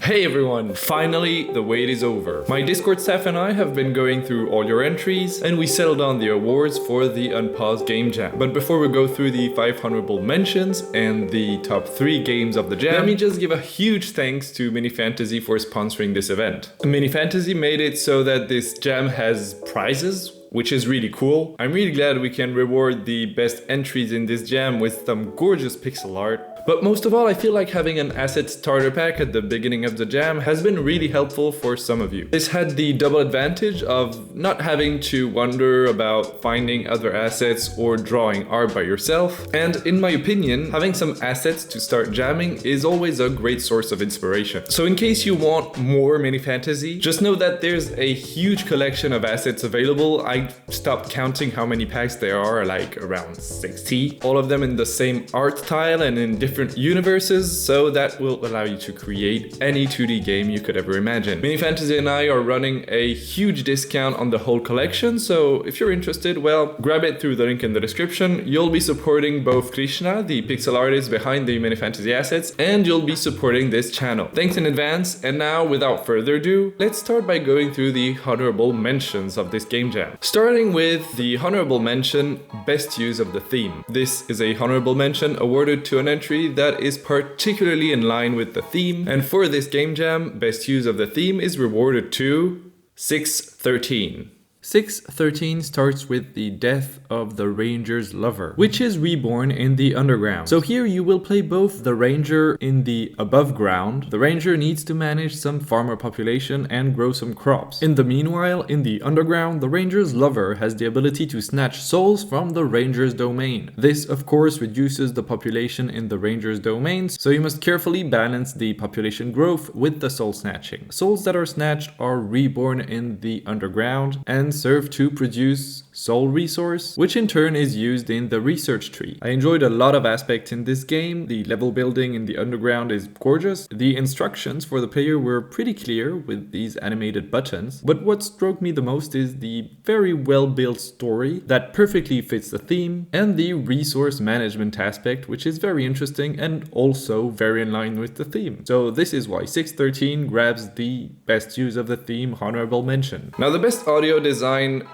Hey everyone! Finally, the wait is over. My Discord staff and I have been going through all your entries and we settled on the awards for the Unpaws Game Jam. But before we go through the 5 honorable mentions and the top 3 games of the jam, let me just give a huge thanks to MiniFantasy for sponsoring this event. MiniFantasy made it so that this jam has prizes, which is really cool. I'm really glad we can reward the best entries in this jam with some gorgeous pixel art. But most of all, I feel like having an asset starter pack at the beginning of the jam has been really helpful for some of you. This had the double advantage of not having to wonder about finding other assets or drawing art by yourself. And in my opinion, having some assets to start jamming is always a great source of inspiration. So in case you want more MiniFantasy, just know that there's a huge collection of assets available. I stopped counting how many packs there are, like around 60. All of them in the same art style and in different universes, so that will allow you to create any 2D game you could ever imagine. MiniFantasy and I are running a huge discount on the whole collection, so if you're interested, well, grab it through the link in the description. You'll be supporting both Krishna, the pixel artist behind the MiniFantasy Assets, and you'll be supporting this channel. Thanks in advance, and now, without further ado, let's start by going through the honorable mentions of this game jam. Starting with the honorable mention, Best Use of the Theme. This is a honorable mention awarded to an entry that is particularly in line with the theme, and for this game jam, best use of the theme is rewarded to 613. 613 starts with the death of the ranger's lover, which is reborn in the underground. So here you will play both the ranger in the above ground. The ranger needs to manage some farmer population and grow some crops. In the meanwhile, in the underground, the ranger's lover has the ability to snatch souls from the ranger's domain. This, of course, reduces the population in the ranger's domains, so you must carefully balance the population growth with the soul snatching. Souls that are snatched are reborn in the underground and serve to produce soul resource, which in turn is used in the research tree. I enjoyed a lot of aspects in this game. The level building in the underground is gorgeous. The instructions for the player were pretty clear with these animated buttons, but what struck me the most is the very well built story that perfectly fits the theme, and the resource management aspect, which is very interesting and also very in line with the theme. So this is why 613 grabs the best use of the theme honorable mention. Now the best audio design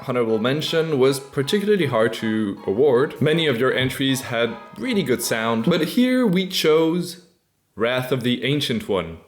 honorable mention was particularly hard to award. Many of your entries had really good sound, but here we chose Wrath of the Ancient One.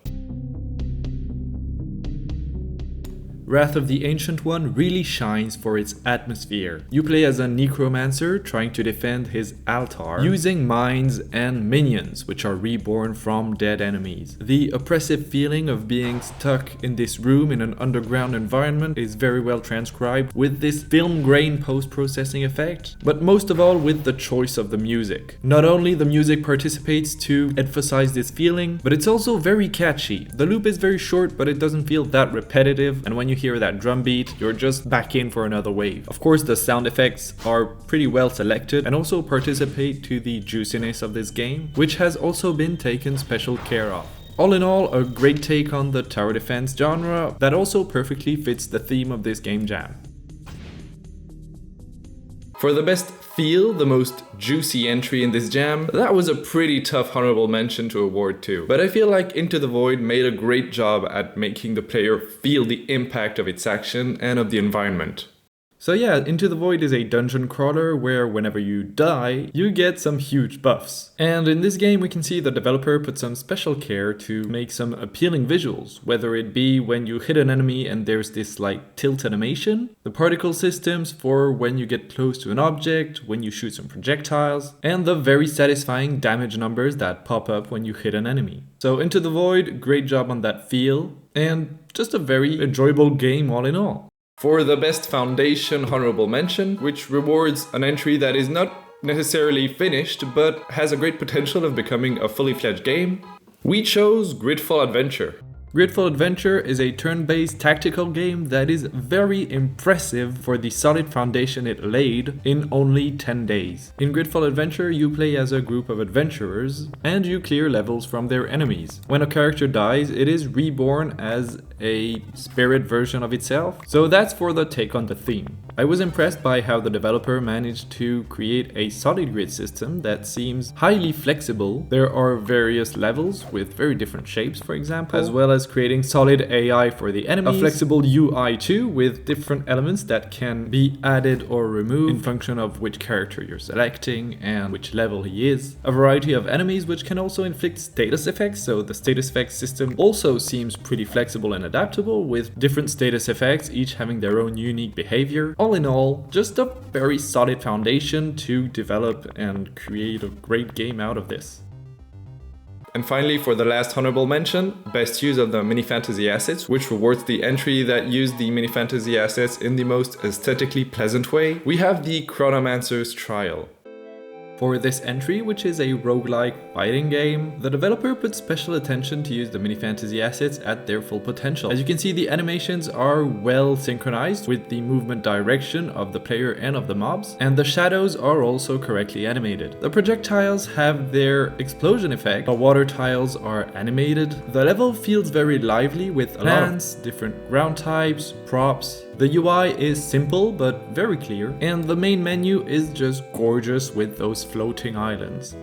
Wrath of the Ancient One really shines for its atmosphere. You play as a necromancer trying to defend his altar using mines and minions, which are reborn from dead enemies. The oppressive feeling of being stuck in this room in an underground environment is very well transcribed with this film grain post-processing effect, but most of all with the choice of the music. Not only the music participates to emphasize this feeling, but it's also very catchy. The loop is very short, but it doesn't feel that repetitive, and when you hear that drum beat, you're just back in for another wave. Of course, the sound effects are pretty well selected and also participate to the juiciness of this game, which has also been taken special care of. All in all, a great take on the tower defense genre that also perfectly fits the theme of this game jam. For the best feel, the most juicy entry in this jam, that was a pretty tough honorable mention to award to. But I feel like Into the Void made a great job at making the player feel the impact of its action and of the environment. So yeah, Into the Void is a dungeon crawler where whenever you die, you get some huge buffs. And in this game we can see the developer put some special care to make some appealing visuals, whether it be when you hit an enemy and there's this like tilt animation, the particle systems for when you get close to an object, when you shoot some projectiles, and the very satisfying damage numbers that pop up when you hit an enemy. So Into the Void, great job on that feel, and just a very enjoyable game all in all. For the best foundation honorable mention, which rewards an entry that is not necessarily finished but has a great potential of becoming a fully fledged game, we chose Gridfall Adventure. Gridfall Adventure is a turn-based tactical game that is very impressive for the solid foundation it laid in only 10 days. In Gridfall Adventure, you play as a group of adventurers and you clear levels from their enemies. When a character dies, it is reborn as a spirit version of itself, so that's for the take on the theme. I was impressed by how the developer managed to create a solid grid system that seems highly flexible. There are various levels with very different shapes, for example, as well as creating solid AI for the enemies, a flexible UI too, with different elements that can be added or removed in function of which character you're selecting and which level he is, a variety of enemies which can also inflict status effects, so the status effects system also seems pretty flexible and adaptable, with different status effects each having their own unique behavior. All in all, just a very solid foundation to develop and create a great game out of this. And finally, for the last honorable mention, best use of the MiniFantasy Assets, which rewards the entry that use the MiniFantasy Assets in the most aesthetically pleasant way, we have the Chronomancer's Trial. For this entry, which is a roguelike fighting game, the developer put special attention to use the MiniFantasy assets at their full potential. As you can see, the animations are well synchronized with the movement direction of the player and of the mobs, and the shadows are also correctly animated. The projectiles have their explosion effect, the water tiles are animated, the level feels very lively with plants, different ground types, props. The UI is simple but very clear, and the main menu is just gorgeous with those floating islands.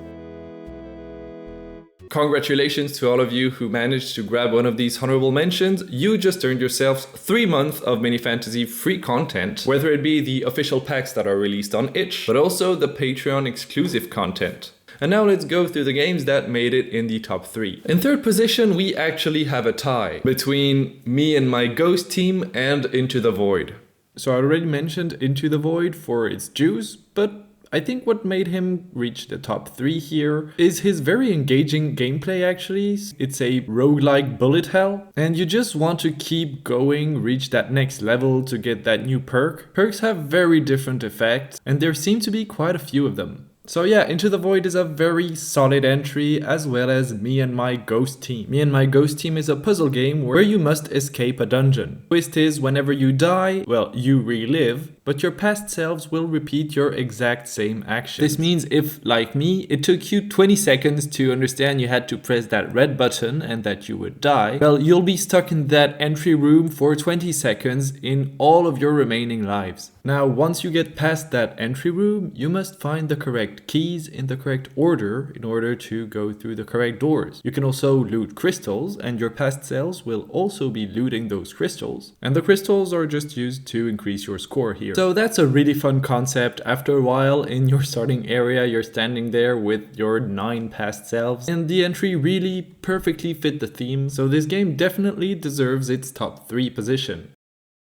Congratulations to all of you who managed to grab one of these honorable mentions. You just earned yourselves 3 months of MiniFantasy free content, whether it be the official packs that are released on itch, but also the Patreon exclusive content. And now let's go through the games that made it in the top 3. In third position, we actually have a tie between me and my ghost team and Into the Void. So I already mentioned Into the Void for its juice, but I think what made him reach the top 3 here is his very engaging gameplay actually. It's a roguelike bullet hell, and you just want to keep going, reach that next level to get that new perk. Perks have very different effects, and there seem to be quite a few of them. So yeah, Into the Void is a very solid entry, as well as Me and My Ghost Team. Me and My Ghost Team is a puzzle game where you must escape a dungeon. Twist is, whenever you die, well, you relive, but your past selves will repeat your exact same action. This means if, like me, it took you 20 seconds to understand you had to press that red button and that you would die, well, you'll be stuck in that entry room for 20 seconds in all of your remaining lives. Now, once you get past that entry room, you must find the correct keys in the correct order in order to go through the correct doors. You can also loot crystals, and your past selves will also be looting those crystals. And the crystals are just used to increase your score here. So that's a really fun concept. After a while, in your starting area, you're standing there with your 9 past selves, and the entry really perfectly fit the theme, so this game definitely deserves its top 3 position.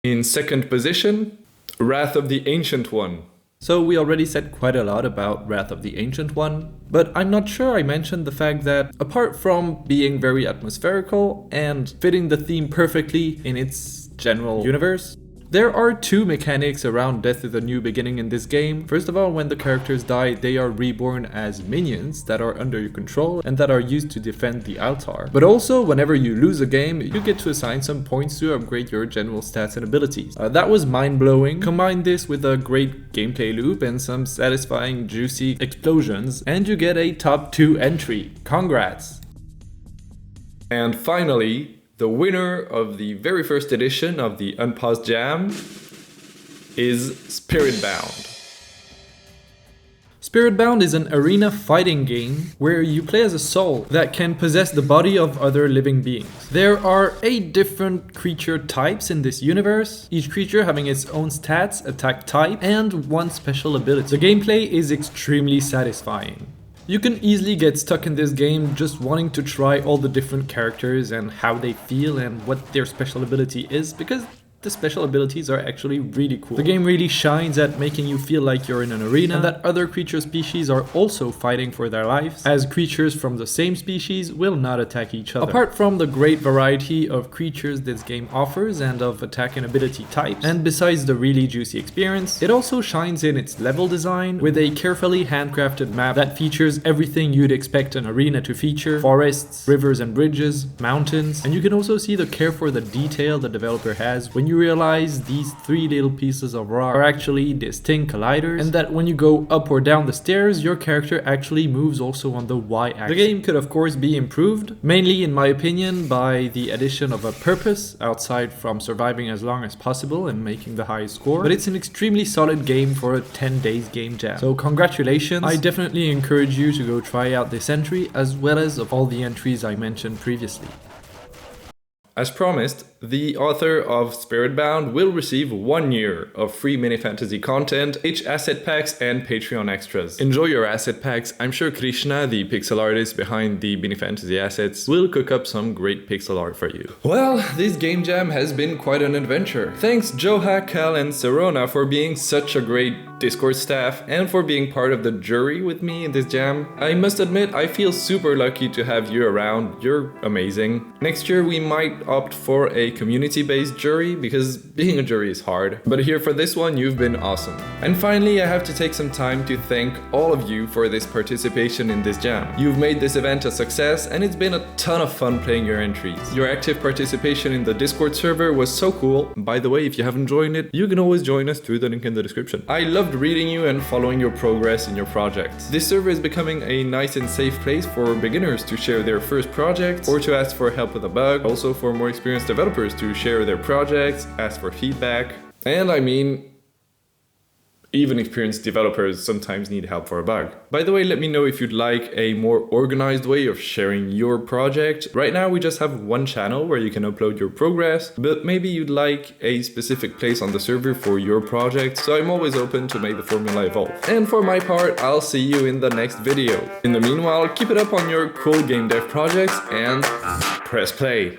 In second position, Wrath of the Ancient One. So we already said quite a lot about Wrath of the Ancient One, but I'm not sure I mentioned the fact that apart from being very atmospherical and fitting the theme perfectly in its general universe, there are 2 mechanics around Death is a New Beginning in this game. First of all, when the characters die, they are reborn as minions that are under your control and that are used to defend the altar. But also, whenever you lose a game, you get to assign some points to upgrade your general stats and abilities. That was mind-blowing. Combine this with a great gameplay loop and some satisfying, juicy explosions, and you get a top 2 entry. Congrats! And finally, the winner of the very first edition of the Unpaws Jam is Spiritbound. Spiritbound is an arena fighting game where you play as a soul that can possess the body of other living beings. There are 8 different creature types in this universe, each creature having its own stats, attack type, and 1 special ability. The gameplay is extremely satisfying. You can easily get stuck in this game just wanting to try all the different characters and how they feel and what their special ability is, because the special abilities are actually really cool. The game really shines at making you feel like you're in an arena and that other creature species are also fighting for their lives, as creatures from the same species will not attack each other. Apart from the great variety of creatures this game offers and of attack and ability types, and besides the really juicy experience, it also shines in its level design with a carefully handcrafted map that features everything you'd expect an arena to feature: forests, rivers and bridges, mountains, and you can also see the care for the detail the developer has when you you realize these three little pieces of rock are actually distinct colliders, and that when you go up or down the stairs, your character actually moves also on the y-axis. The game could of course be improved, mainly in my opinion by the addition of a purpose outside from surviving as long as possible and making the highest score, but it's an extremely solid game for a 10 days game jam. So congratulations, I definitely encourage you to go try out this entry as well as of all the entries I mentioned previously. As promised, the author of Spiritbound will receive 1 year of free MiniFantasy content, H asset packs, and Patreon extras. Enjoy your asset packs. I'm sure Krishna, the pixel artist behind the MiniFantasy Assets, will cook up some great pixel art for you. Well, this game jam has been quite an adventure. Thanks Joha, Cal, and Serona for being such a great Discord staff and for being part of the jury with me in this jam. I must admit, I feel super lucky to have you around. You're amazing. Next year we might opt for a community-based jury because being a jury is hard. But here for this one, you've been awesome. And finally, I have to take some time to thank all of you for this participation in this jam. You've made this event a success and it's been a ton of fun playing your entries. Your active participation in the Discord server was so cool. By the way, if you haven't joined it, you can always join us through the link in the description. I loved reading you and following your progress in your projects. This server is becoming a nice and safe place for beginners to share their first projects or to ask for help with a bug, also for more experienced developers to share their projects, ask for feedback, and I mean, even experienced developers sometimes need help for a bug. By the way, let me know if you'd like a more organized way of sharing your project. Right now we just have one channel where you can upload your progress, but maybe you'd like a specific place on the server for your project, so I'm always open to make the formula evolve. And for my part, I'll see you in the next video. In the meanwhile, keep it up on your cool game dev projects and press play.